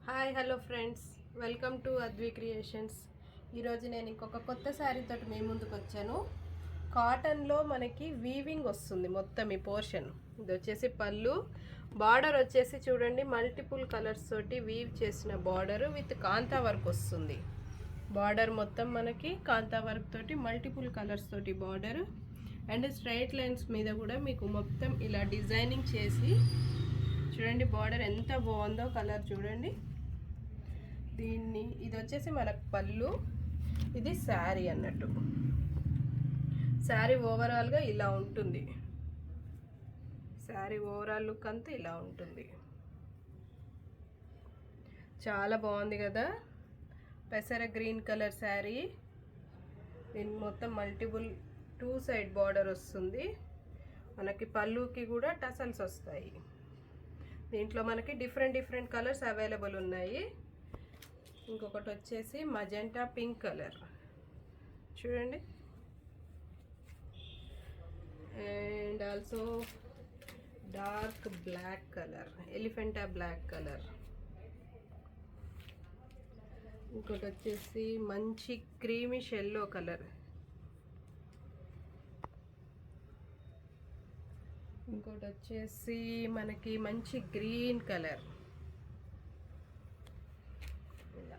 Hi hello friends, welcome to Advi creations. ఈరోజు నేను ఇంకొక కొత్త శారీ తోటి మీ ముందుకు వచ్చాను. కాటన్లో మనకి వీవింగ్ వస్తుంది మొత్తం ఈ పోర్షన్. ఇది వచ్చేసి పళ్ళు. బార్డర్ వచ్చేసి చూడండి, మల్టిపుల్ కలర్స్ తోటి వీవ్ చేసిన బార్డర్ విత్ కాంతా వర్క్ వస్తుంది. బార్డర్ మొత్తం మనకి కాంతా వర్క్ తోటి మల్టిపుల్ కలర్స్ తోటి బార్డర్ అండ్ స్ట్రైట్ లైన్స్ మీద కూడా మీకు మొత్తం ఇలా డిజైనింగ్ చేసి చూడండి. బార్డర్ ఎంత బాగుందో, కలర్ చూడండి. ఇది వచ్చేసి మనకు పళ్ళు, ఇది శారీ అన్నట్టు. శారీ ఓవరాల్గా ఇలా ఉంటుంది. శారీ ఓవరాల్ లుక్ అంతా ఇలా ఉంటుంది. చాలా బాగుంది కదా. పెసర గ్రీన్ కలర్ శారీ. దీని మొత్తం మల్టిపుల్ 2 సైడ్ బార్డర్ వస్తుంది. మనకి పళ్ళుకి కూడా టసల్స్ వస్తాయి. దీంట్లో మనకి డిఫరెంట్ కలర్స్ అవైలబుల్ ఉన్నాయి. ఇంకొకటి వచ్చేసి మజెంటా పింక్ కలర్ చూడండి, and also dark black colour, ఎలిఫెంటా బ్లాక్ కలర్. ఇంకోటి వచ్చేసి మంచి క్రీమిష్ ఎల్లో కలర్. ఇంకోటి వచ్చేసి మనకి మంచి గ్రీన్ కలర్. ఇలా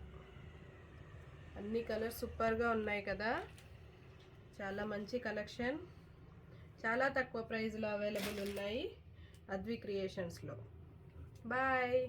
అన్ని కలర్స్ సూపర్గా ఉన్నాయి కదా. చాలా మంచి కలెక్షన్, చాలా తక్కువ ప్రైస్లో అవైలబుల్ ఉన్నాయి అద్వి క్రియేషన్స్లో. బాయ్.